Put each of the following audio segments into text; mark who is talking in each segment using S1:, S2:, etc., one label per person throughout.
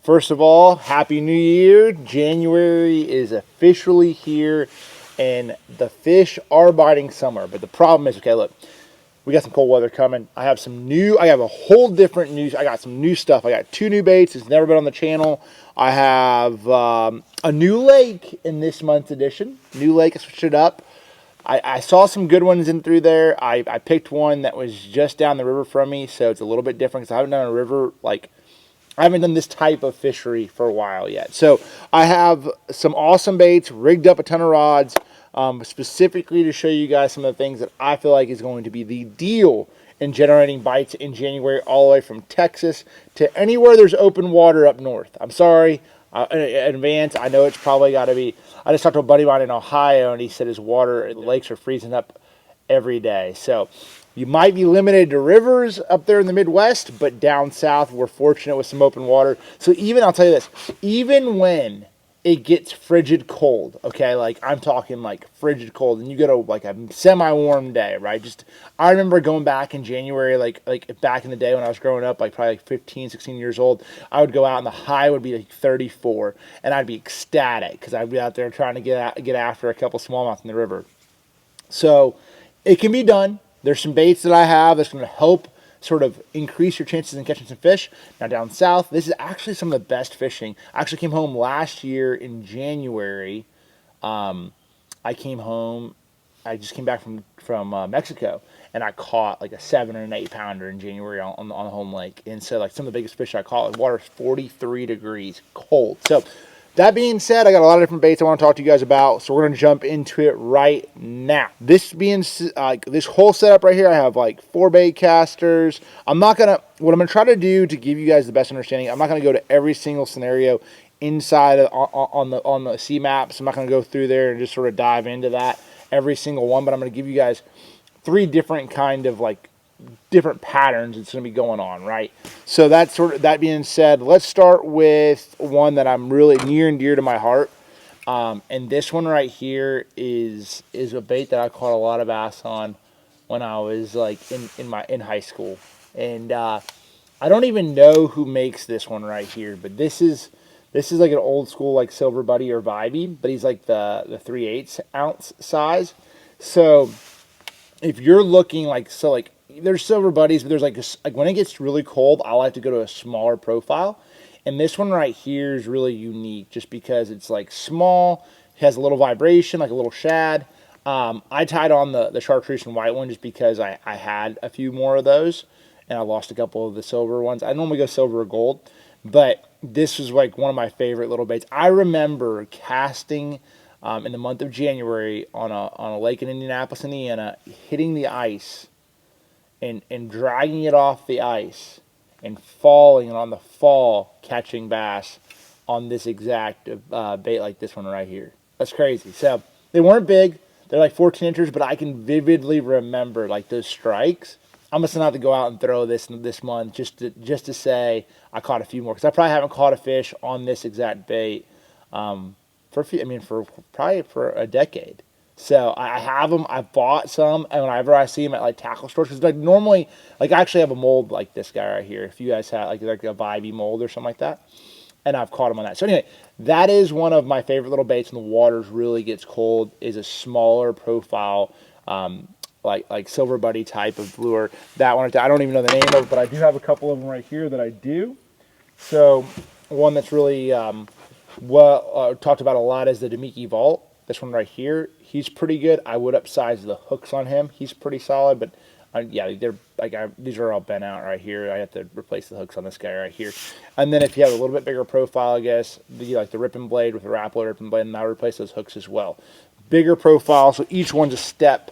S1: First of all, Happy New Year. January is officially here, and the fish are biting summer. But the problem is, okay, look, we got some cold weather coming. I have a whole different news. I got some new stuff. I got 2 new baits. It's never been on the channel. I have a new lake in this month's edition. New lake, I switched it up. I saw some good ones in through there. I picked one that was just down the river from me, so it's a little bit different because I haven't done a river, like, I haven't done this type of fishery for a while yet. So I have some awesome baits, rigged up a ton of rods, specifically to show you guys some of the things that I feel like is going to be the deal in generating bites in January, all the way from Texas to anywhere there's open water up north. I'm sorry in advance. I know it's probably got to be. I just talked to a buddy of mine in Ohio, and he said his water, the lakes are freezing up every day. So you might be limited to rivers up there in the Midwest, but down south, we're fortunate with some open water. So even, I'll tell you this, even when it gets frigid cold, okay, like I'm talking like frigid cold, and you go to like a semi-warm day, right? Just, I remember going back in January, like back in the day when I was growing up, like probably like 15, 16 years old, I would go out and the high would be like 34, and I'd be ecstatic because I'd be out there trying to get after a couple smallmouth in the river. So it can be done. There's some baits that I have that's going to help sort of increase your chances in catching some fish. Now down south, this is actually some of the best fishing. I actually came home last year in January. I came home, I just came back from Mexico, and I caught like a 7 or an 8 pounder in January on the home lake. And so like some of the biggest fish I caught, the water's 43 degrees cold. So that being said, I got a lot of different baits I want to talk to you guys about, so we're going to jump into it right now. This being this whole setup right here, I have like 4 bait casters. What I'm going to try to do to give you guys the best understanding, I'm not going to go to every single scenario inside of, on the C maps. I'm not going to go through there and just sort of dive into that every single one, but I'm going to give you guys 3 different kind of like different patterns that's going to be going on, right? So that being said, let's start with one that I'm really near and dear to my heart. And this one right here is a bait that I caught a lot of bass on when I was like in high school. And I don't even know who makes this one right here, but this is like an old school like Silver Buddy or Vibey, but he's like the 3/8 ounce size. So if you're looking like, so like, there's Silver Buddies, but there's like when it gets really cold, I like to go to a smaller profile. And this one right here is really unique just because it's like small, has a little vibration, like a little shad. I tied on the chartreuse and white one just because I had a few more of those, and I lost a couple of the silver ones. I normally go silver or gold, but this was like one of my favorite little baits. I remember casting in the month of January on a lake in Indianapolis, Indiana, hitting the ice and dragging it off the ice and falling, and on the fall catching bass on this exact bait like this one right here. That's crazy. So they weren't big. They're like 14 inches, but I can vividly remember like those strikes. I'm just gonna have to go out and throw this month just to say I caught a few more, because I probably haven't caught a fish on this exact bait for probably for a decade. So I have them. I bought some, and whenever I see them at like tackle stores, because like normally, like I actually have a mold like this guy right here. If you guys have like a Vibey mold or something like that, and I've caught them on that. So anyway, that is one of my favorite little baits when the waters really gets cold. Is a smaller profile, like Silver Buddy type of lure. That one, I don't even know the name of it, but I do have a couple of them right here that I do. So one that's really talked about a lot is the Demiki Vault. This one right here, he's pretty good. I would upsize the hooks on him. He's pretty solid, but yeah, they're like these are all bent out right here. I have to replace the hooks on this guy right here. And then if you have a little bit bigger profile, I guess, like the Rippin blade with the Rapala Rippin blade, and I'll replace those hooks as well. Bigger profile, so each one's a step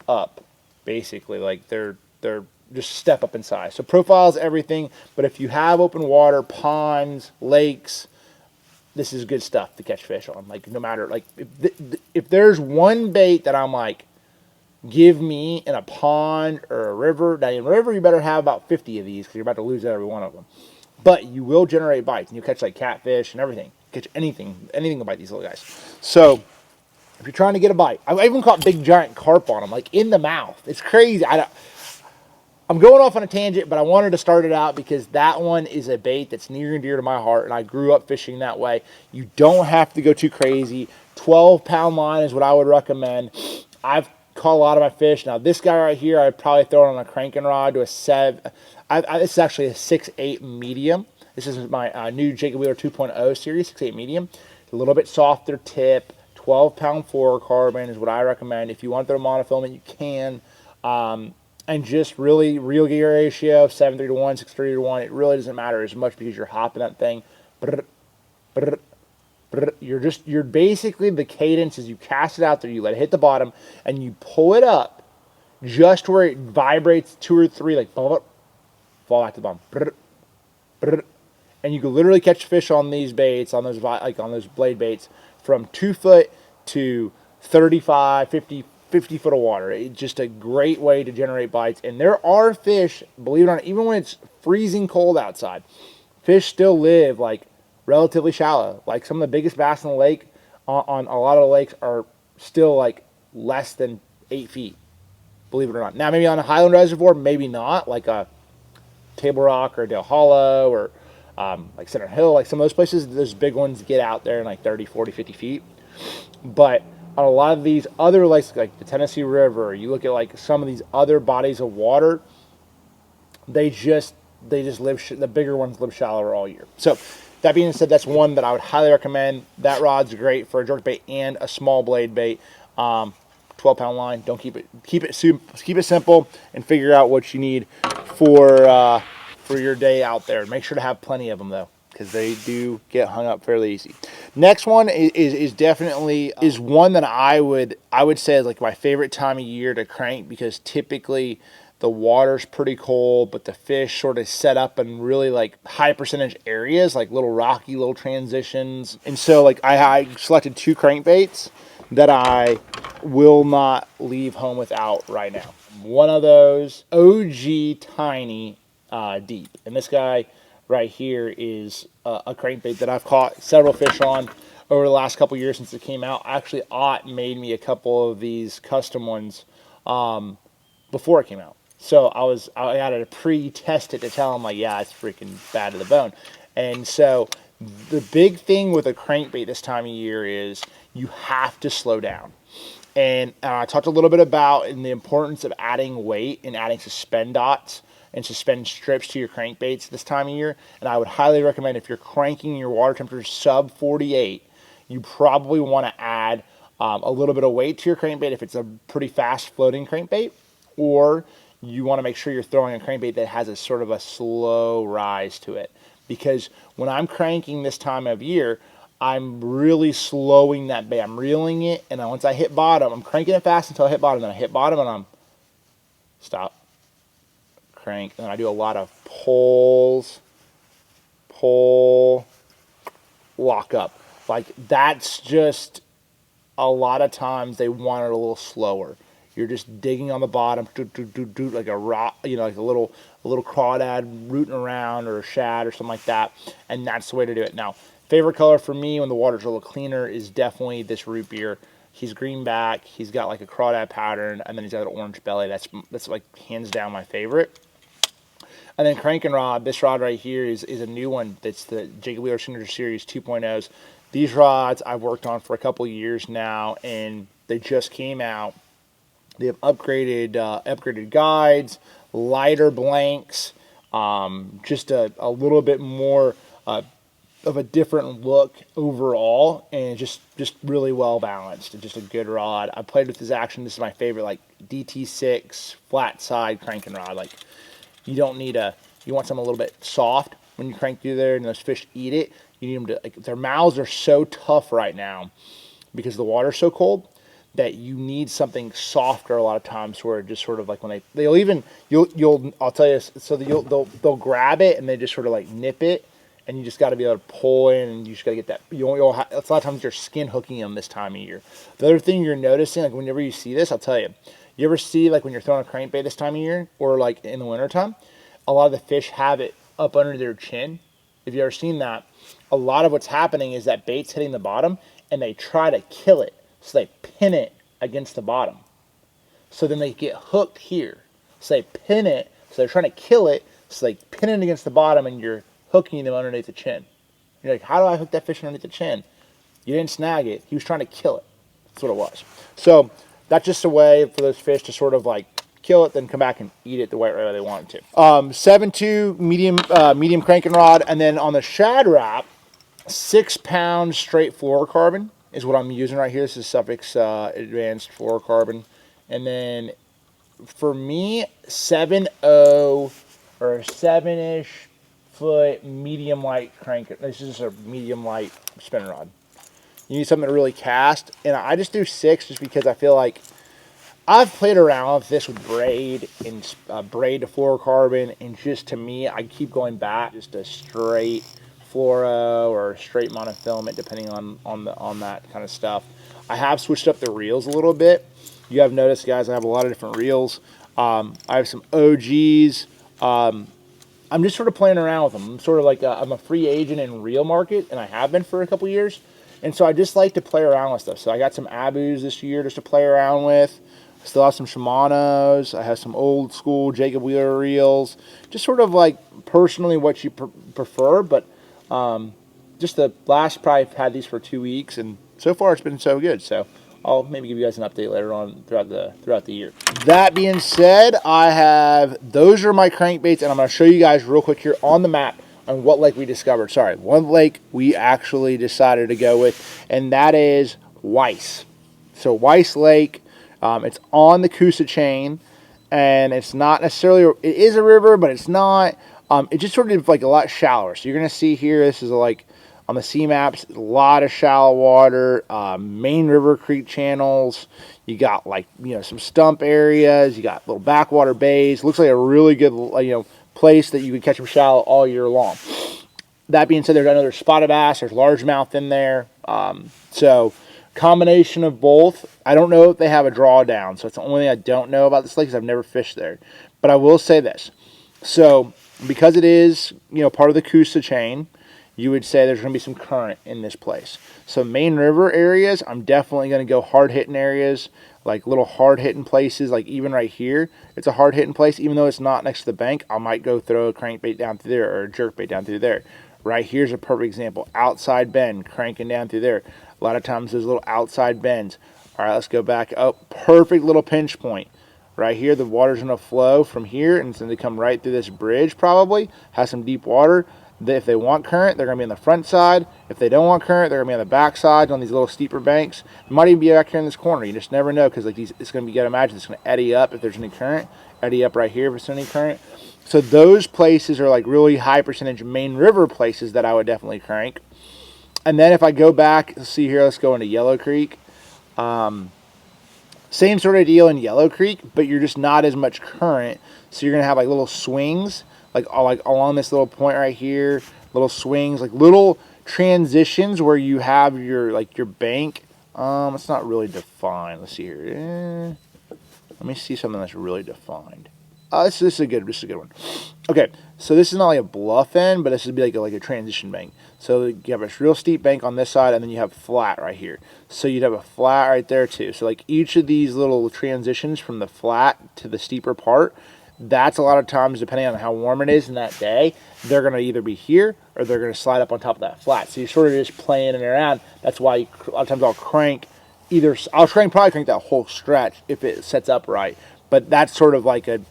S1: up, basically. Like they're just step up in size. So profile is everything, but if you have open water, ponds, lakes, this is good stuff to catch fish on. Like no matter, like if there's one bait that I'm like, give me in a pond or a river. Now in a river you better have about 50 of these because you're about to lose every one of them. But you will generate bites, and you'll catch like catfish and everything. Catch anything will bite these little guys. So if you're trying to get a bite, I even caught big giant carp on them, like in the mouth. It's crazy. I'm going off on a tangent, but I wanted to start it out because that one is a bait that's near and dear to my heart, and I grew up fishing that way. You don't have to go too crazy. 12-pound line is what I would recommend. I've caught a lot of my fish. Now, this guy right here, I'd probably throw it on a cranking rod to a 7. This is actually a 6/8 medium. This is my new Jacob Wheeler 2.0 series, 6/8 medium. It's a little bit softer tip. 12-pound fluorocarbon is what I recommend. If you want to throw monofilament, you can. And just really real gear ratio, 7:3 to 1, 6:3 to 1. It really doesn't matter as much because you're hopping that thing. You're basically, the cadence is you cast it out there, you let it hit the bottom, and you pull it up just where it vibrates 2 or 3, like fall back to the bottom. And you can literally catch fish on these baits, on those blade baits, from 2 foot to 35, 50 foot of water. It's just a great way to generate bites. And there are fish, believe it or not, even when it's freezing cold outside, fish still live like relatively shallow. Like some of the biggest bass in the lake on a lot of the lakes are still like less than 8 feet, believe it or not. Now maybe on a Highland Reservoir, maybe not, like a Table Rock or Dale Hollow or like Center Hill, like some of those places, those big ones get out there in like 30, 40, 50 feet. But on a lot of these other lakes, like the Tennessee River, you look at like some of these other bodies of water, they just live, the bigger ones live shallower all year. So that being said, that's one that I would highly recommend. That rod's great for a jerkbait and a small blade bait. 12-pound line. Don't keep it simple, and figure out what you need for your day out there. Make sure to have plenty of them though, because they do get hung up fairly easy. Next one is definitely one that I would say is like my favorite time of year to crank, because typically the water's pretty cold, but the fish sort of set up in really like high percentage areas, like little rocky little transitions. And so like I selected 2 crankbaits that I will not leave home without right now. One of those, OG Tiny Deep, and this guy right here is a crankbait that I've caught several fish on over the last couple years since it came out. Actually, Ott made me a couple of these custom ones before it came out. So I had to pre-test it to tell him like, yeah, it's freaking bad to the bone. And so the big thing with a crankbait this time of year is you have to slow down. And I talked a little bit about the importance of adding weight and adding suspend dots and suspend strips to your crankbaits this time of year. And I would highly recommend, if you're cranking your water temperature sub 48, you probably want to add a little bit of weight to your crankbait if it's a pretty fast floating crankbait, or you want to make sure you're throwing a crankbait that has a sort of a slow rise to it. Because when I'm cranking this time of year, I'm really slowing that bait. I'm reeling it, and then once I hit bottom, I'm cranking it fast until I hit bottom. Then I hit bottom, and I'm stop, crank, and I do a lot of pulls, pull, lock up. Like that's just, a lot of times they want it a little slower. You're just digging on the bottom, like a rock, like a little crawdad rooting around, or a shad or something like that, and that's the way to do it. Now, favorite color for me when the water's a little cleaner is definitely this root beer. He's greenback. He's got like a crawdad pattern, and then he's got an orange belly. That's like hands down my favorite. And then cranking rod. This rod right here is a new one. That's the Jacob Wheeler Signature Series 2.0s. These rods I've worked on for a couple years now, and they just came out. They have upgraded guides, lighter blanks, just a little bit more of a different look overall, and just really well balanced. Just a good rod. I played with this action. This is my favorite, like DT6 flat side cranking rod. Like you don't need you want something a little bit soft when you crank through there and those fish eat it. You need them to, like, their mouths are so tough right now because the water's so cold, that you need something softer a lot of times, where it just sort of like when I'll tell you, so they'll grab it and they just sort of like nip it, and you just got to be able to pull in, and you just got to get that. It's a lot of times you're skin hooking them this time of year. The other thing you're noticing, like whenever you see this, I'll tell you, you ever see like when you're throwing a crankbait this time of year, or like in the wintertime, a lot of the fish have it up under their chin. If you've ever seen that, a lot of what's happening is that bait's hitting the bottom, and they try to kill it. So they pin it against the bottom. So then they get hooked here. So they pin it So they're trying to kill it, so like pin it against the bottom and you're hooking them underneath the chin. You're like, how do I hook that fish underneath the chin? You didn't snag it. He was trying to kill it. That's what it was. So that's just a way for those fish to sort of like kill it, then come back and eat it the way they want it to. 7.2 medium cranking rod, and then on the Shad wrap, 6 pound straight fluorocarbon is what I'm using right here. This is Suffix advanced fluorocarbon, and then for me 7.0 or 7-ish foot medium light crank. This is a medium light spinning rod. You need something to really cast, and I just do 6 just because I feel like I've played around with this with braid and braid to fluorocarbon, and just to me, I keep going back just a straight fluoro or straight monofilament, depending on that kind of stuff. I have switched up the reels a little bit. You have noticed, guys, I have a lot of different reels. I have some OGs. I'm just sort of playing around with them. I'm sort of like I'm a free agent in reel market, and I have been for a couple years. And so I just like to play around with stuff. So I got some Abus this year just to play around with. I still have some Shimanos. I have some old school Jacob Wheeler reels. Just sort of like personally what you prefer. But just the last, probably had these for 2 weeks, and so far it's been so good. So I'll maybe give you guys an update later on throughout the year. That being said, those are my crankbaits, and I'm going to show you guys real quick here on the map on what lake we discovered. Sorry, one lake we actually decided to go with, and that is Weiss. So Weiss Lake, it's on the Coosa chain, and it's not necessarily, it is a river, but it's not. It's just sort of like a lot shallower. So you're going to see here, this is like, on the sea maps, a lot of shallow water, main river creek channels. You got like, some stump areas. You got little backwater bays. Looks like a really good, place that you could catch them shallow all year long. That being said, there's another spotted bass. There's largemouth in there. So combination of both. I don't know if they have a drawdown, so it's the only thing I don't know about this lake because I've never fished there. But I will say this. So because it is, part of the Coosa chain, you would say there's going to be some current in this place. So main river areas, I'm definitely going to go hard-hitting areas, like little hard-hitting places, like even right here. It's a hard-hitting place. Even though it's not next to the bank, I might go throw a crankbait down through there or a jerkbait down through there. Right here's a perfect example. Outside bend, cranking down through there. A lot of times there's little outside bends. All right, let's go back up. Perfect little pinch point. Right here, the water's going to flow from here, and it's going to come right through this bridge probably. Has some deep water. If they want current, they're going to be on the front side. If they don't want current, they're going to be on the back side on these little steeper banks. It might even be back here in this corner. You just never know, because like it's going to be, you got to imagine it's going to eddy up if there's any current. Eddy up right here if there's any current. So those places are like really high percentage main river places that I would definitely crank. And then if I go back, let's see here, let's go into Yellow Creek. Same sort of deal in Yellow Creek, but you're just not as much current. So you're going to have like little swings. Like along this little point right here, little swings, like little transitions where you have your bank. It's not really defined. Let's see here. Let me see something that's really defined. This is a good one. Okay, so this is not like a bluff end, but this would be like a transition bank. So you have a real steep bank on this side, and then you have flat right here. So you'd have a flat right there too. So like each of these little transitions from the flat to the steeper part, that's a lot of times, depending on how warm it is in that day, they're going to either be here or they're going to slide up on top of that flat. So you're sort of just playing it around. That's why a lot of times I'll crank probably crank that whole stretch if it sets up right. But that's sort of like a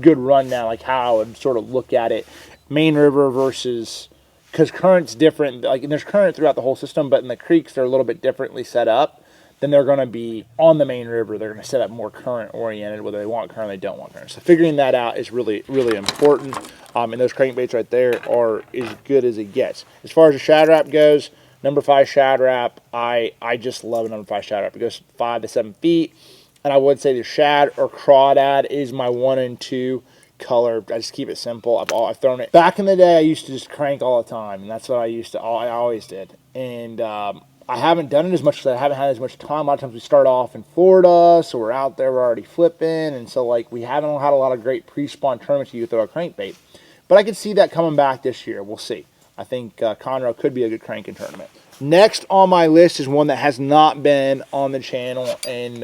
S1: good run now, like how I would sort of look at it. Main river versus, because current's different. Like, and there's current throughout the whole system, but in the creeks they're a little bit differently set up. Then they're going to be on the main river. They're going to set up more current oriented, whether they want current or they don't want current. So figuring that out is really, really important. And those crankbaits right there are as good as it gets. As far as the Shad wrap goes, number 5 Shad wrap, I just love a number 5 Shad wrap. It goes 5 to 7 feet. And I would say the Shad or CRAWDAD is my 1 and 2 color. I just keep it simple. I've thrown it. Back in the day, I used to just crank all the time. And that's what I always did. And I haven't done it as much because I haven't had as much time. A lot of times we start off in Florida, so we're out there, we're already flipping, and so like we haven't had a lot of great pre-spawn tournaments you throw a crankbait. But I could see that coming back this year. We'll see. I think Conroe could be a good cranking tournament. Next on my list is one that has not been on the channel in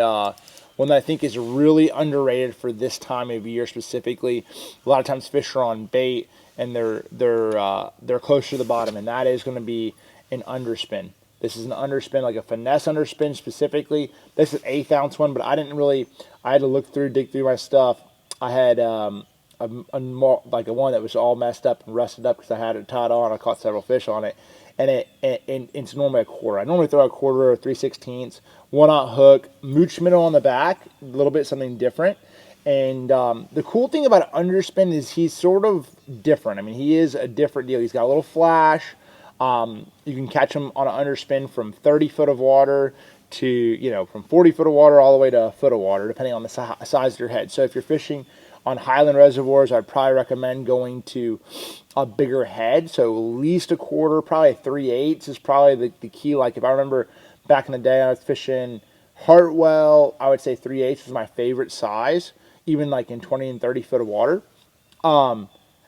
S1: one that I think is really underrated for this time of year specifically. A lot of times fish are on bait and they're close to the bottom, and that is going to be an underspin. This is an underspin, like a finesse underspin specifically. This is an 1/8 ounce one, but I didn't really. I had to look through, dig through my stuff. I had like a one that was all messed up and rusted up because I had it tied on. I caught several fish on it, and it's normally a quarter. I normally throw a quarter or 3/16, 1/0 hook, Mooch Minnow on the back, a little bit something different. And the cool thing about Underspin is he's sort of different. I mean, he is a different deal. He's got a little flash. You can catch him on an Underspin from 30 foot of water to, you know, from 40 foot of water all the way to a foot of water, depending on the size of your head. So if you're fishing on highland reservoirs, I'd probably recommend going to a bigger head. So at least a quarter, probably 3/8 is probably the key. Like if I remember back in the day, I was fishing Hartwell, I would say 3/8 was my favorite size, even like in 20 and 30 foot of water.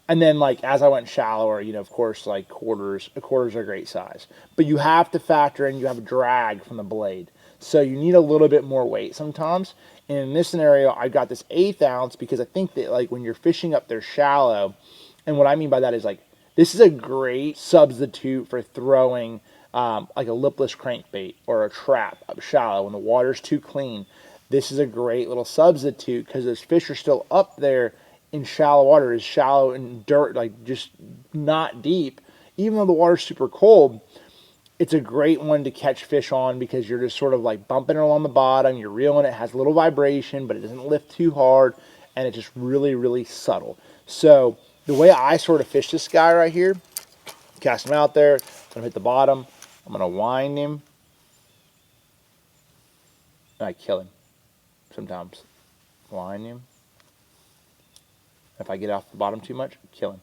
S1: And then like as I went shallower, you know, of course, like quarters are a great size. But you have to factor in you have a drag from the blade. So you need a little bit more weight sometimes. And in this scenario, I got this 1/8 ounce because I think that like when you're fishing up there shallow, and what I mean by that is like this is a great substitute for throwing like a lipless crankbait or a trap up shallow when the water's too clean. This is a great little substitute because those fish are still up there in shallow water, is shallow and dirt, like just not deep. Even though the water's super cold, it's a great one to catch fish on because you're just sort of like bumping it along the bottom. You're reeling it, has a little vibration, but it doesn't lift too hard, and it's just really, really subtle. So the way I sort of fish this guy right here, cast him out there, I'm gonna hit the bottom, I'm gonna wind him, and I kill him. Sometimes wind him. If I get off the bottom too much, kill him.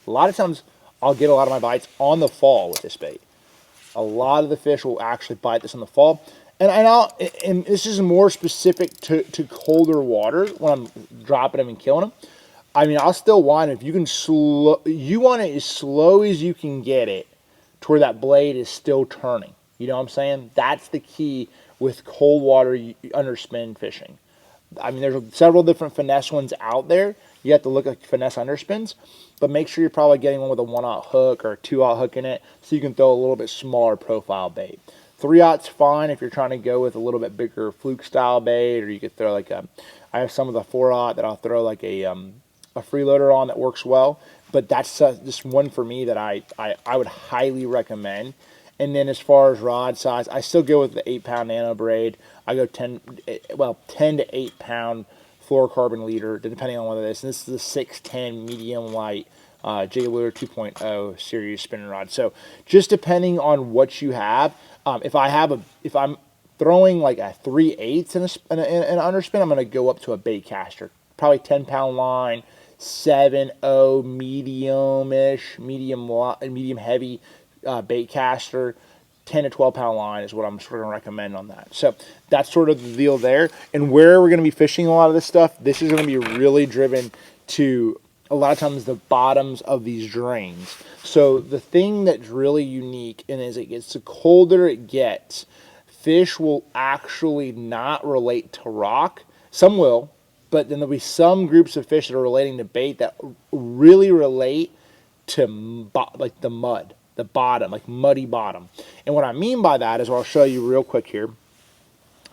S1: A lot of times, I'll get a lot of my bites on the fall with this bait. A lot of the fish will actually bite this in the fall. And this is more specific to colder water when I'm dropping them and killing them. I mean, I'll still wind it. If you can you want it as slow as you can get it to where that blade is still turning. You know what I'm saying? That's the key with cold water underspin fishing. I mean, there's several different finesse ones out there. You have to look at finesse underspins, but make sure you're probably getting one with a 1/0 hook or a 2/0 hook in it so you can throw a little bit smaller profile bait. 3/0's fine if you're trying to go with a little bit bigger fluke style bait, or you could throw like I have some of the 4/0 that I'll throw like a freeloader on that works well, but that's just one for me that I would highly recommend. And then as far as rod size, I still go with the 8-pound nano braid. I go 10 to 8 pound fluorocarbon leader, depending on what it is. And this is the 610 medium light Jiggler 2.0 series spinning rod. So just depending on what you have, if I'm throwing like a 3/8 in an underspin, I'm going to go up to a bait caster, probably 10-pound line, 7.0 medium-ish, medium heavy. Bait caster, 10 to 12 pound line is what I'm sort of going to recommend on that. So that's sort of the deal there. And where we're going to be fishing a lot of this stuff, this is going to be really driven to a lot of times the bottoms of these drains. So the thing that's really unique and as it gets the colder it gets, fish will actually not relate to rock. Some will, but then there'll be some groups of fish that are relating to bait that really relate to like the mud. The bottom, like muddy bottom. And what I mean by that is what I'll show you real quick here.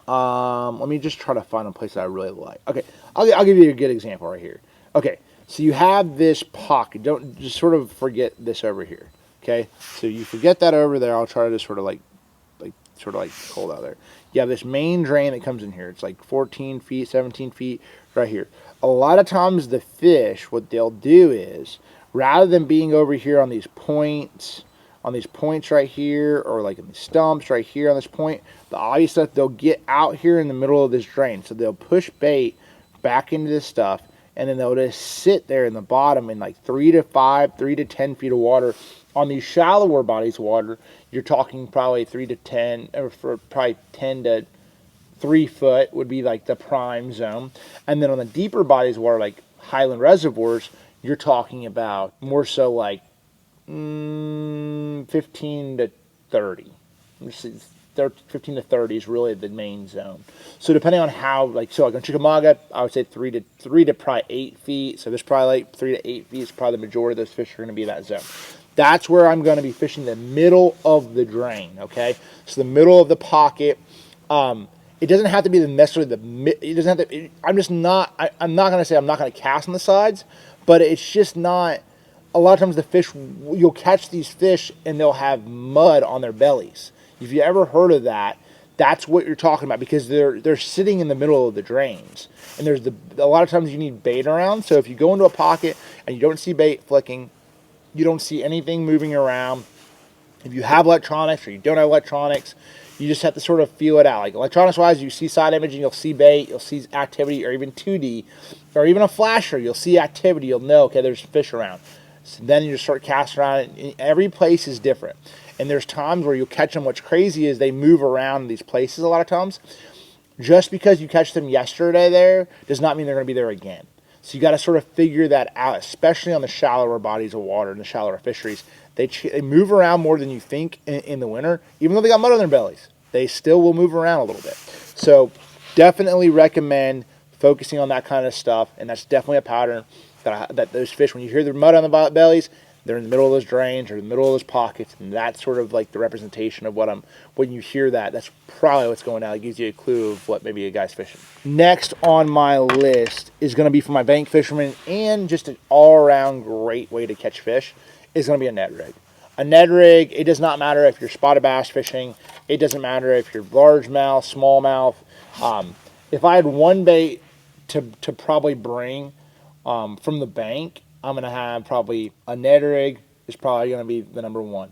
S1: Let me just try to find a place that I really like. Okay, I'll give you a good example right here. Okay, so you have this pocket. Don't just sort of forget this over here. Okay, so you forget that over there. I'll try to just sort of like hold out there. You have this main drain that comes in here. It's like 14 feet, 17 feet right here. A lot of times the fish, what they'll do is, rather than being over here on these points right here, or like in the stumps right here on this point, the obvious stuff, they'll get out here in the middle of this drain. So they'll push bait back into this stuff, and then they'll just sit there in the bottom in like 3 to 10 feet of water. On these shallower bodies of water, you're talking probably 3 to 10, or for probably 10 to 3 foot would be like the prime zone. And then on the deeper bodies of water, like highland reservoirs, you're talking about more so like 15 to 30. 15 to 30 is really the main zone. So depending on how, like, so like on Chickamauga, I would say 3 to probably 8 feet. So there's probably like 3 to 8 feet is probably the majority of those fish are going to be in that zone. That's where I'm going to be fishing the middle of the drain, okay? So the middle of the pocket. It doesn't have to be necessarily it doesn't have to, I'm not going to say I'm not going to cast on the sides, but it's just not, a lot of times the fish, you'll catch these fish and they'll have mud on their bellies. If you ever heard of that, that's what you're talking about, because they're sitting in the middle of the drains. And there's a lot of times you need bait around. So if you go into a pocket and you don't see bait flicking, you don't see anything moving around, if you have electronics or you don't have electronics, you just have to sort of feel it out. Like electronics wise, you see side imaging, you'll see bait, you'll see activity, or even 2D, or even a flasher, you'll see activity, you'll know, okay, there's fish around. So then you just start casting around, and every place is different. And there's times where you'll catch them. What's crazy is they move around these places a lot of times. Just because you catch them yesterday there does not mean they're going to be there again. So you got to sort of figure that out, especially on the shallower bodies of water and the shallower fisheries. They move around more than you think in the winter. Even though they got mud on their bellies, they still will move around a little bit. So definitely recommend focusing on that kind of stuff. And that's definitely a pattern that those fish, when you hear the mud on the bellies, they're in the middle of those drains or in the middle of those pockets, and that's sort of like the representation of when you hear that, that's probably what's going on. It gives you a clue of what maybe a guy's fishing. Next on my list is going to be for my bank fishermen, and just an all-around great way to catch fish is going to be a Ned rig. A Ned rig, it does not matter if you're spotted bass fishing. It doesn't matter if you're largemouth, smallmouth. If I had one bait to probably bring from the bank, I'm going to have probably a Ned rig is probably going to be the number one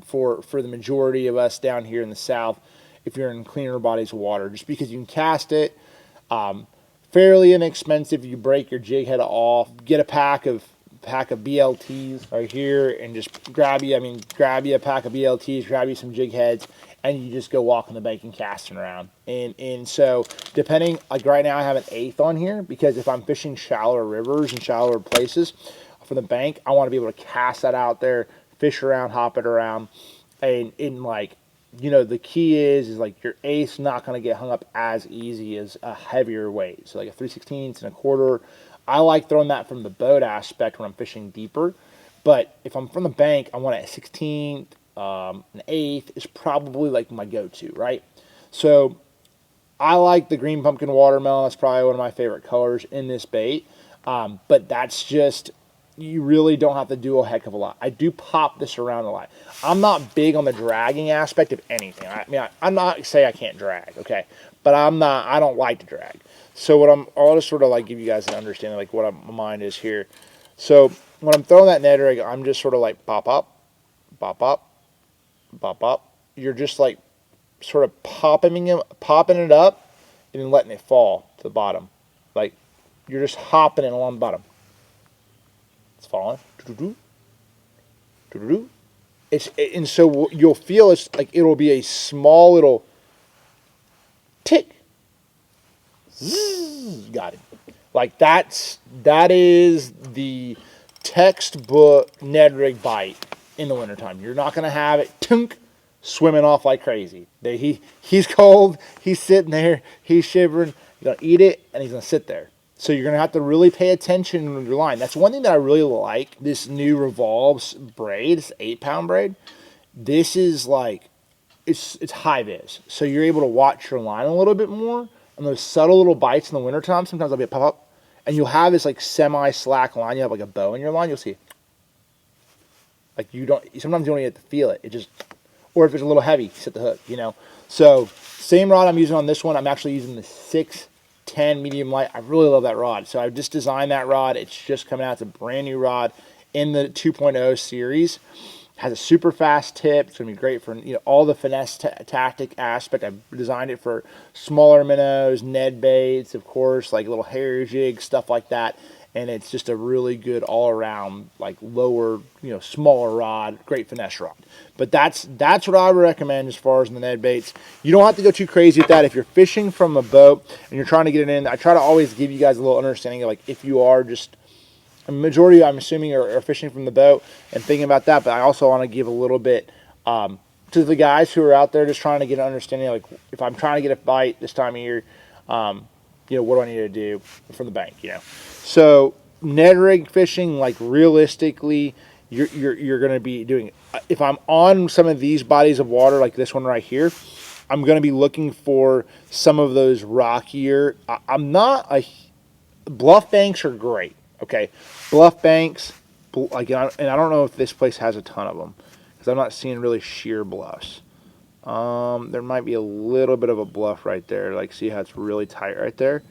S1: for the majority of us down here in the South, if you're in cleaner bodies of water, just because you can cast it fairly inexpensive. You break your jig head off, get a pack of BLTs right here, and just grab you a pack of BLTs, grab you some jig heads, and you just go walking the bank and casting around. And so depending, like right now I have an 1/8 on here, because if I'm fishing shallower rivers and shallower places for the bank, I want to be able to cast that out there, fish around, hop it around. And like, you know, the key is like your 1/8 not going to get hung up as easy as a heavier weight. So like a 3/16 and a quarter. I like throwing that from the boat aspect when I'm fishing deeper. But if I'm from the bank, I want a 16th, an 1/8 is probably like my go-to, right? So I like the green pumpkin watermelon. That's probably one of my favorite colors in this bait. But that's just, you really don't have to do a heck of a lot. I do pop this around a lot. I'm not big on the dragging aspect of anything. I mean, I'm not say I can't drag, okay? But I don't like to drag. So I'll just sort of like give you guys an understanding like what my mind is here. So when I'm throwing that Ned rig, I'm just sort of like pop up, pop up, pop up. You're just like sort of popping it up and then letting it fall to the bottom. Like you're just hopping it along the bottom. It's falling. And so you'll feel it's like it'll be a small little tick. Zzz, got it. Like that is the textbook Ned rig bite in the wintertime. You're not going to have it tunk swimming off like crazy. He's cold, he's sitting there, he's shivering. You're going to eat it, and he's going to sit there. So you're going to have to really pay attention with your line. That's one thing that I really like, this new REVOLVE braid, this 8-pound braid. This is like, it's high vis. So you're able to watch your line a little bit more. And those subtle little bites in the wintertime, sometimes they'll be a pop-up. And you'll have this like semi-slack line. You have like a bow in your line, you'll see. Like sometimes you don't even have to feel it. It just, or if it's a little heavy, set the hook, you know. So same rod I'm using on this one. I'm actually using the 610 medium light. I really love that rod. So I've just designed that rod. It's just coming out. It's a brand new rod in the 2.0 series. Has a super fast tip. It's going to be great for all the finesse tactic aspect. I've designed it for smaller minnows, Ned baits, of course, like little hair jigs, stuff like that. And it's just a really good all-around, like lower, smaller rod, great finesse rod. But that's what I would recommend as far as the Ned baits. You don't have to go too crazy with that. If you're fishing from a boat and you're trying to get it in, I try to always give you guys a little understanding of like if you are just, a majority, I'm assuming, are fishing from the boat and thinking about that. But I also want to give a little bit to to the guys who are out there just trying to get an understanding, like if I'm trying to get a bite this time of year, you know, what do I need to do from the bank, you know? So Ned rig fishing, like realistically, you're going to be doing, if I'm on some of these bodies of water, like this one right here, I'm going to be looking for some of those rockier, I'm not a, bluff banks are great, okay? Bluff banks, like, and I don't know if this place has a ton of them, because I'm not seeing really sheer bluffs. There might be a little bit of a bluff right there. Like, see how it's really tight right there?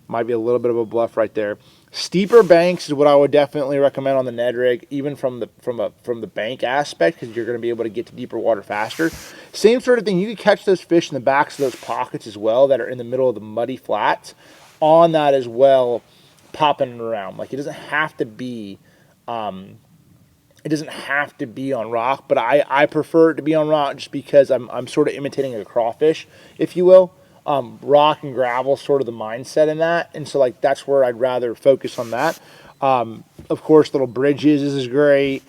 S1: Might be a little bit of a bluff right there. Steeper banks is what I would definitely recommend on the Ned rig, even from the bank aspect, because you're going to be able to get to deeper water faster. Same sort of thing. You can catch those fish in the backs of those pockets as well that are in the middle of the muddy flats on that as well, popping around. Like, it doesn't have to be. It doesn't have to be on rock, but I prefer it to be on rock just because I'm sort of imitating a crawfish, if you will. Rock and gravel, sort of the mindset in that, and so like that's where I'd rather focus on that. Of course, little bridges is great.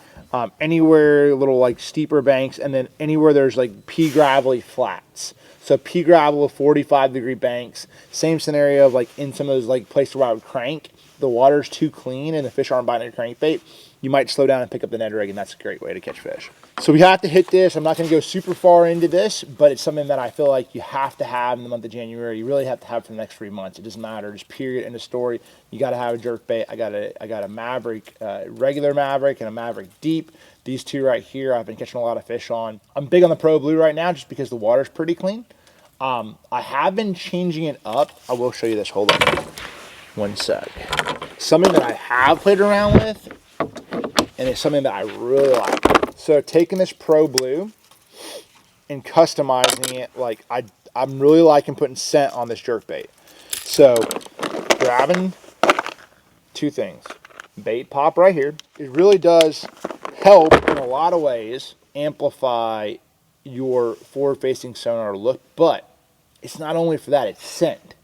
S1: Anywhere little like steeper banks, and then anywhere there's like pea gravelly flats. So pea gravel, 45-degree banks. Same scenario of like in some of those like places where I would crank. The water's too clean and the fish aren't biting a crankbait. You might slow down and pick up the Ned rig, and that's a great way to catch fish. So we have to hit this. I'm not going to go super far into this, but it's something that I feel like you have to have in the month of January. You really have to have for the next 3 months. It doesn't matter. Just period, end of story. You got to have a jerkbait. I got a Maverick, regular Maverick, and a Maverick Deep. These two right here, I've been catching a lot of fish on. I'm big on the Pro Blue right now, just because the water's pretty clean. I have been changing it up. I will show you this. Hold on, one sec. Something that I have played around with, and it's something that I really like. So taking this Pro Blue and customizing it, like I'm really liking putting scent on this jerkbait. So grabbing two things. Bait pop right here. It really does help in a lot of ways amplify your forward-facing sonar look, but it's not only for that, it's scent.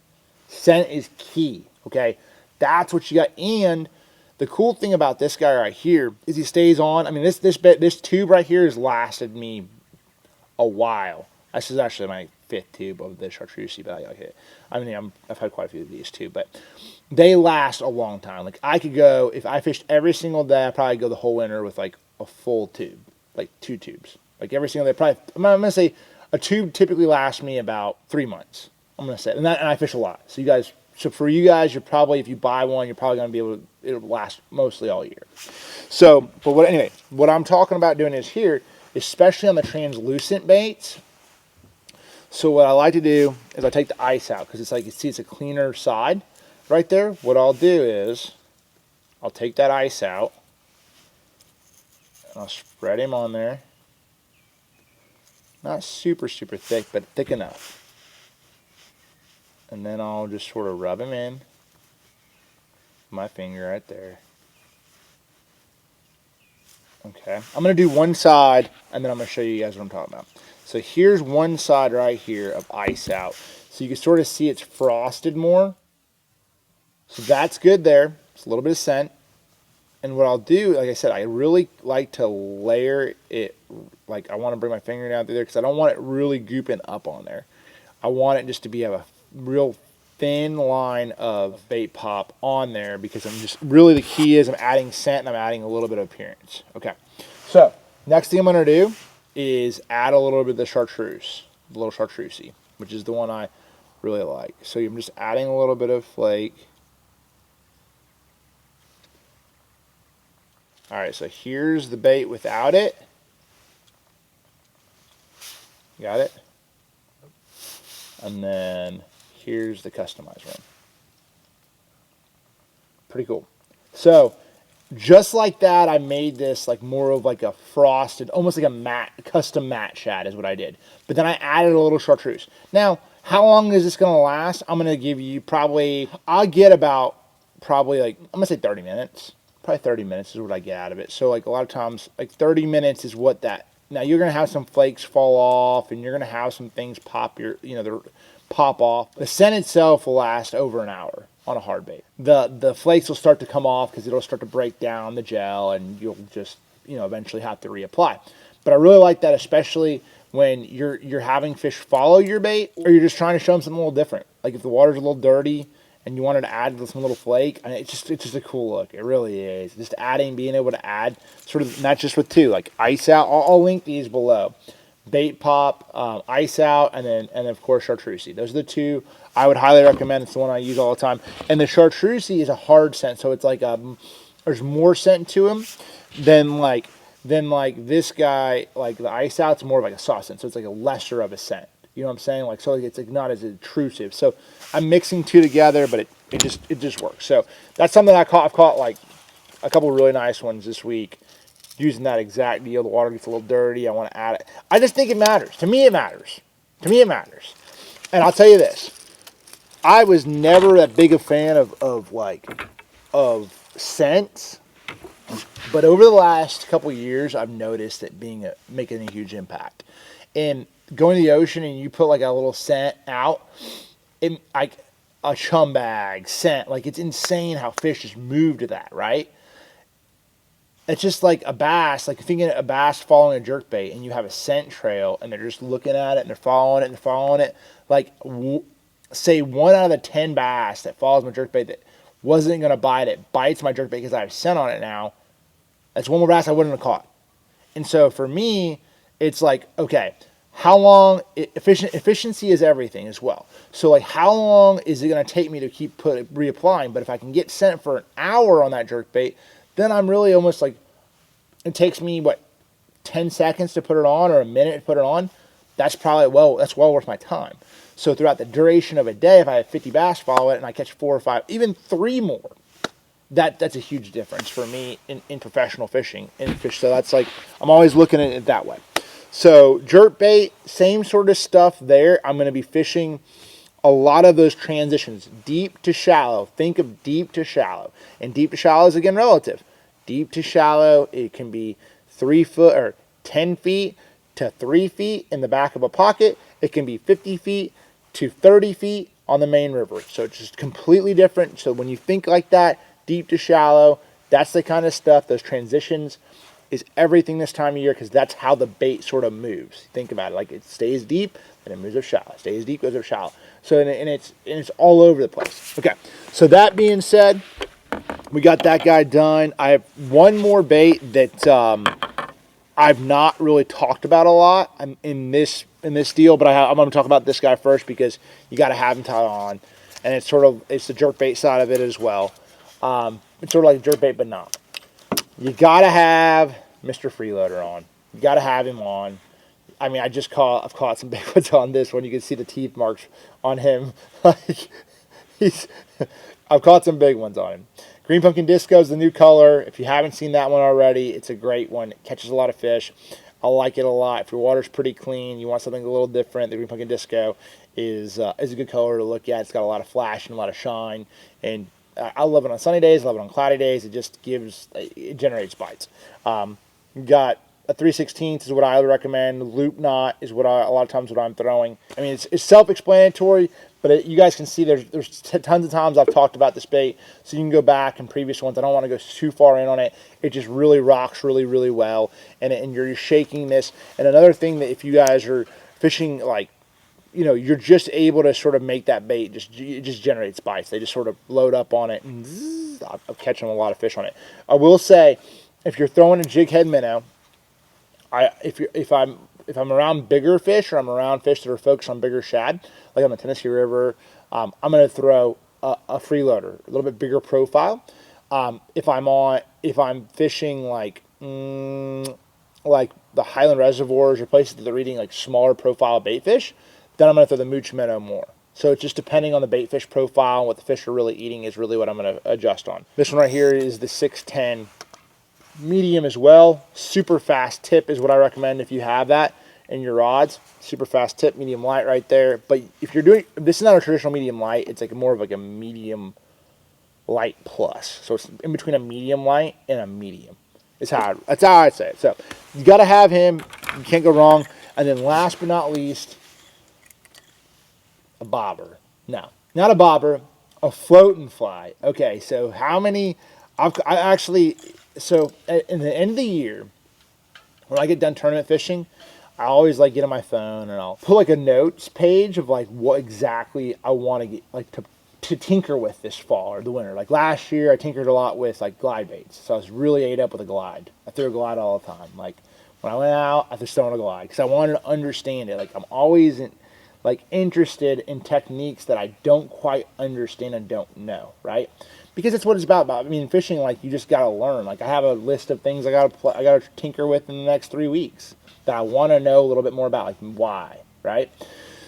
S1: Scent is key, okay? That's what you got. And the cool thing about this guy right here is he stays on. I mean, this tube right here has lasted me a while. This is actually my 5th tube of the chartreuse, but I like it. I mean, I've had quite a few of these too, but they last a long time. Like, I could go, if I fished every single day, I'd probably go the whole winter with like a full tube, like 2 tubes. Like every single day, probably, I'm going to say a tube typically lasts me about 3 months. I'm going to say, and I fish a lot. So for you guys, you're probably, if you buy one, you're probably going to be able to, it'll last mostly all year. So, but anyway, what I'm talking about doing is here, especially on the translucent baits. So what I like to do is I take the ice out, because it's like, you see it's a cleaner side right there. What I'll do is I'll take that ice out and I'll spread him on there. Not super, super thick, but thick enough. And then I'll just sort of rub him in. My finger right there. Okay. I'm going to do one side, and then I'm going to show you guys what I'm talking about. So here's one side right here of ice out. So you can sort of see it's frosted more. So that's good there. It's a little bit of scent. And what I'll do, like I said, I really like to layer it. Like, I want to bring my finger down through there because I don't want it really gooping up on there. I want it just to have a real thin line of bait pop on there, because I'm just, really the key is I'm adding scent and I'm adding a little bit of appearance. Okay. So next thing I'm going to do is add a little bit of the chartreuse, the little chartreusey, which is the one I really like. So I'm just adding a little bit of flake. All right, so here's the bait without it. Got it? And then here's the customized one. Pretty cool. So just like that, I made this like more of like a frosted, almost like a matte, custom matte shad is what I did. But then I added a little chartreuse. Now, how long is this going to last? I'm going to give you probably, I'll get about probably like, I'm going to say 30 minutes. Probably 30 minutes is what I get out of it. So like a lot of times, like 30 minutes is what that, now you're going to have some flakes fall off, and you're going to have some things pop pop off. The scent itself will last over an hour on a hard bait. The flakes will start to come off because it'll start to break down the gel, and you'll just, eventually have to reapply. But I really like that, especially when you're having fish follow your bait, or you're just trying to show them something a little different. Like if the water's a little dirty and you wanted to add some little flake, I mean, it's just a cool look. It really is. Just adding, being able to add, sort of not just with two, like ice out. I'll link these below. Bait pop, ice out, and then of course chartreuse. Those are the two I would highly recommend. It's the one I use all the time. And the chartreuse is a hard scent, so it's like there's more scent to him than like this guy. Like the ice out's more of like a soft scent, so it's like a lesser of a scent. You know what I'm saying? Like, so it's like not as intrusive. So I'm mixing two together, but it just works. So that's something I've caught like a couple of really nice ones this week. Using that exact deal. The water gets a little dirty. I want to add it. I just think it matters. To me, it matters. To me, it matters. And I'll tell you this. I was never that big a fan of scents. But over the last couple of years, I've noticed it making a huge impact. And going to the ocean and you put like a little scent out, like a chum bag scent, like it's insane how fish just move to that, right? It's just like a bass, like thinking a bass following a jerkbait, and you have a scent trail, and they're just looking at it, and they're following it, and they're following it. Like, say 1 out of the 10 bass that follows my jerkbait that wasn't going to bite it, bites my jerkbait because I have scent on it now, that's one more bass I wouldn't have caught. And so for me, it's like, okay, how long, efficiency is everything as well. So like, how long is it going to take me to keep reapplying? But if I can get scent for an hour on that jerkbait, then I'm really almost like, it takes me, 10 seconds to put it on or a minute to put it on. That's probably, that's well worth my time. So throughout the duration of a day, if I have 50 bass follow it and I catch 4 or 5, even 3 more, that's a huge difference for me in professional fishing. So that's like, I'm always looking at it that way. So jerkbait, same sort of stuff there. I'm going to be fishing a lot of those transitions, deep to shallow. Think of deep to shallow. And deep to shallow is, again, relative. Deep to shallow, it can be 3 foot or 10 feet to 3 feet in the back of a pocket. It can be 50 feet to 30 feet on the main river. So it's just completely different. So when you think like that, deep to shallow, that's the kind of stuff, those transitions is everything this time of year, because that's how the bait sort of moves. Think about it, like it stays deep, then it moves up shallow. Stays deep, goes up shallow. So and it's all over the place. Okay, so that being said, we got that guy done. I have one more bait that I've not really talked about a lot in this deal, but I'm going to talk about this guy first because you got to have him tied on, and it's the jerkbait side of it as well. It's sort of like a jerkbait, but not. You got to have Mr. Freeloader on. You got to have him on. I mean, I've caught some big ones on this one. You can see the teeth marks on him. Like I've caught some big ones on him. Green Pumpkin Disco is the new color. If you haven't seen that one already, it's a great one. It catches a lot of fish. I like it a lot. If your water's pretty clean, you want something a little different, the Green Pumpkin Disco is a good color to look at. It's got a lot of flash and a lot of shine, and I love it on sunny days. I love it on cloudy days. It generates bites. Got a 3/16 is what I would recommend. Loop knot is a lot of times what I'm throwing. I mean, it's self-explanatory, but you guys can see there's tons of times I've talked about this bait, so you can go back in previous ones. I don't want to go too far in on it. It just really rocks really, really well, and you're shaking this. And another thing that if you guys are fishing, like, you know, you're just able to sort of make that bait, it just generates bites. They just sort of load up on it, and zzz, I'm catching a lot of fish on it. I will say, if you're throwing a jig head minnow, if I'm around bigger fish, or I'm around fish that are focused on bigger shad, like on the Tennessee River, I'm going to throw a freeloader, a little bit bigger profile. If I'm fishing like the Highland reservoirs or places that are eating like smaller profile bait fish, then I'm going to throw the Mooch minnow more. So it's just depending on the bait fish profile and what the fish are really eating is really what I'm going to adjust on. This one right here is the 610 medium as well. Super fast tip is what I recommend if you have that in your rods. Super fast tip, medium light right there. But if you're doing, this is not a traditional medium light. It's like more of like a medium light plus. So it's in between a medium light and a medium. That's how I'd say it. So you got to have him. You can't go wrong. And then last but not least, a bobber. No, not a bobber, a floating fly. Okay, so how many? So at the end of the year, when I get done tournament fishing, I always like get on my phone and I'll put like a notes page of like what exactly I want to get like to tinker with this fall or the winter. Like last year, I tinkered a lot with like glide baits, so I was really ate up with a glide. I threw a glide all the time. Like when I went out, I was throwing a glide because I wanted to understand it. Like I'm always interested in techniques that I don't quite understand and don't know, right? Because that's what it's about. I mean, fishing, like you just gotta learn. Like I have a list of things I gotta tinker with in the next 3 weeks that I want to know a little bit more about, like why, right?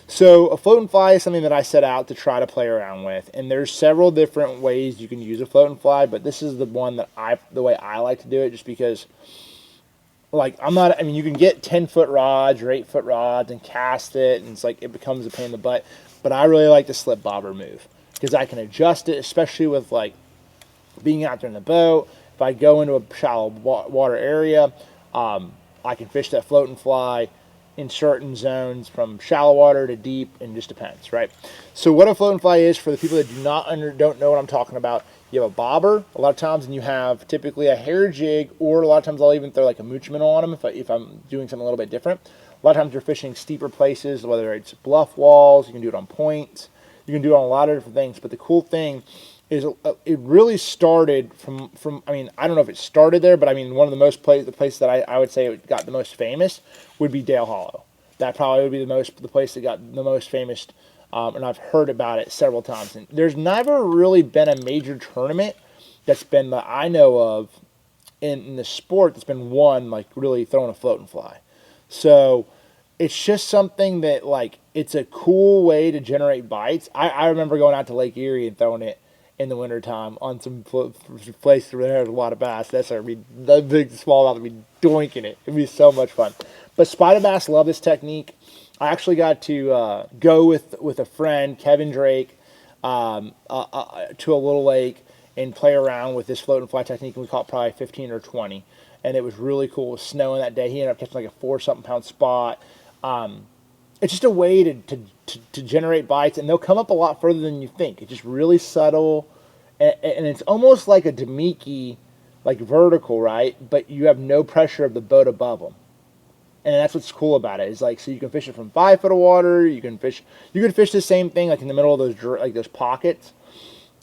S1: So a float and fly is something that I set out to try to play around with, and there's several different ways you can use a float and fly, but this is the one that the way I like to do it, just because, like, I mean, you can get 10-foot rods or 8-foot rods and cast it, and it's like it becomes a pain in the butt, but I really like the slip bobber move because I can adjust it, especially with like being out there in the boat. If I go into a shallow water area, I can fish that float and fly in certain zones from shallow water to deep, and just depends, right? So what a float and fly is, for the people that don't know what I'm talking about, you have a bobber a lot of times, and you have typically a hair jig, or a lot of times I'll even throw like a Mooch minnow on them if I'm doing something a little bit different. A lot of times you're fishing steeper places, whether it's bluff walls, you can do it on points, you can do it on a lot of different things. But the cool thing is it really started from I mean, I don't know if it started there, but I mean, one of the places that I would say it got the most famous would be Dale Hollow. That probably would be the place that got the most famous, and I've heard about it several times. And there's never really been a major tournament that's been that I know of in the sport that's been won like really throwing a float and fly. So it's just something that, like, it's a cool way to generate bites. I remember going out to Lake Erie and throwing it in the wintertime on some places where there's a lot of bass. That's a the big smallmouth would be doinking it. It'd be so much fun. But spotted bass love this technique. I actually got to go with a friend, Kevin Drake, to a little lake and play around with this float and fly technique, and we caught probably 15 or 20. And it was really cool. It was snowing that day. He ended up catching like a 4-something pound spot. It's just a way to generate bites, and they'll come up a lot further than you think. It's just really subtle, and it's almost like a Damiki, like vertical, right? But you have no pressure of the boat above them, and that's what's cool about it. Is like, so you can fish it from 5 foot of water. You can fish the same thing like in the middle of those pockets,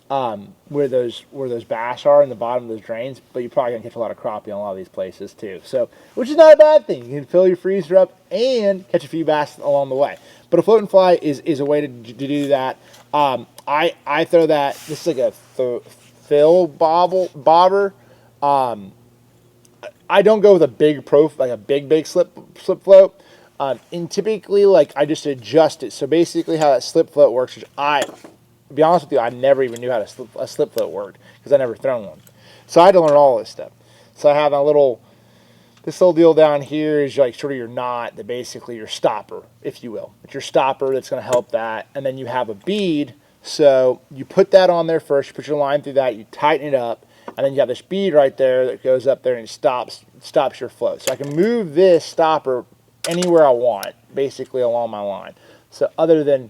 S1: where those bass are in the bottom of those drains, but you're probably gonna catch a lot of crappie on a lot of these places too. So, which is not a bad thing. You can fill your freezer up and catch a few bass along the way. But a float and fly is a way to do that. I throw that. This is like a fill bobber. I don't go with a big like a big slip float. And typically, like, I just adjust it. So basically, how that slip float works is to be honest with you, I never even knew how a slip float worked because I never thrown one. So I had to learn all this stuff. So I have this little deal down here is like sort of your knot, that basically your stopper, if you will. It's your stopper that's going to help that. And then you have a bead. So you put that on there first, you put your line through that, you tighten it up, and then you have this bead right there that goes up there and stops your flow. So I can move this stopper anywhere I want, basically along my line. So other than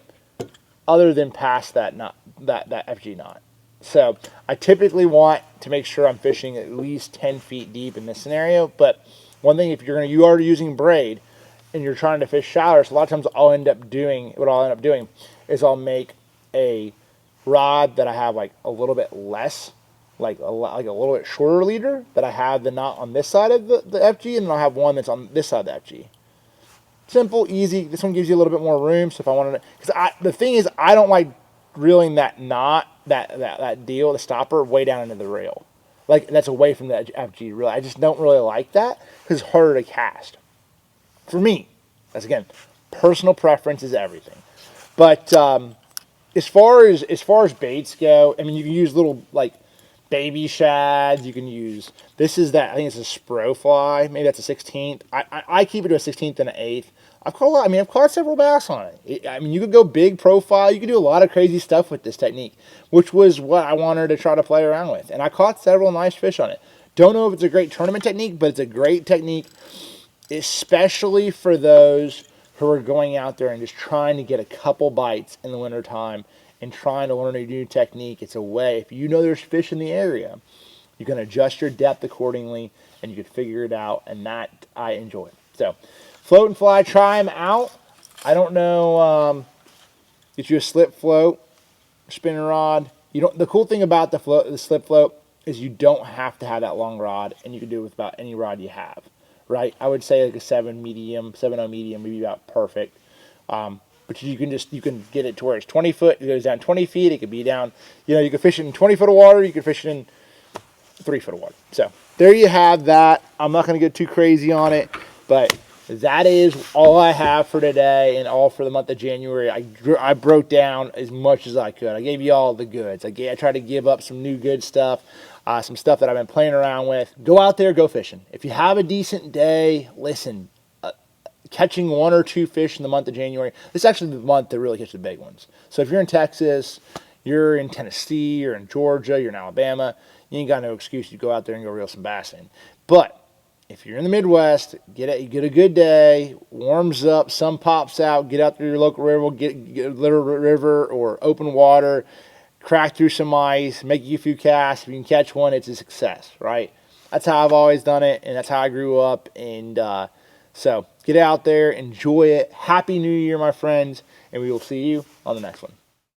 S1: past that knot, that FG knot. So I typically want to make sure I'm fishing at least 10 feet deep in this scenario. But one thing, if you are using braid and you're trying to fish shallower, so a lot of times what I'll end up doing is I'll make a rod that I have like a little bit less, like a little bit shorter leader, that I have the knot on this side of the FG, and then I'll have one that's on this side of the FG. Simple, easy. This one gives you a little bit more room. So if I wanted to, because the thing is, I don't like reeling that knot, that deal, the stopper, way down into the reel. Like, that's away from the FG, really. I just don't really like that because it's harder to cast. For me, that's, again, personal preference is everything. But as far as baits go, I mean, you can use little, like, baby shads. You can use, I think it's a Spro fly. Maybe that's a 16th. I keep it to a 16th and an 8th. I've caught several bass on it. I mean, you could go big profile. You could do a lot of crazy stuff with this technique, which was what I wanted to try to play around with. And I caught several nice fish on it. Don't know if it's a great tournament technique, but it's a great technique, especially for those who are going out there and just trying to get a couple bites in the wintertime and trying to learn a new technique. It's a way, if you know there's fish in the area, You can adjust your depth accordingly, and you can figure it out, and that I enjoy. So, float and fly, try them out. I don't know, get you a slip float, spinning rod. You don't. The cool thing about the slip float is you don't have to have that long rod, and you can do it with about any rod you have, right? I would say like a 7 medium, 7.0 medium, maybe about perfect. But you can get it to where it's 20 foot. It goes down 20 feet. It could be down. You can fish it in 20 foot of water. You can fish it in 3 foot of water. So there you have that. I'm not going to get too crazy on it, but that is all I have for today and all for the month of January. I broke down as much as I could. I gave you all the goods. I tried to give up some new good stuff, some stuff that I've been playing around with. Go out there, go fishing. If you have a decent day, listen, catching 1 or 2 fish in the month of January. This is actually the month to really catch the big ones. So if you're in Texas, you're in Tennessee, you're in Georgia, you're in Alabama, you ain't got no excuse to go out there and go reel some bass in. But if you're in the Midwest, get a good day, warms up, sun pops out, get out to your local river, get a little river or open water, crack through some ice, make you a few casts. If you can catch one, it's a success, right? That's how I've always done it, and that's how I grew up. And so get out there, enjoy it. Happy New Year, my friends, and we will see you on the next one.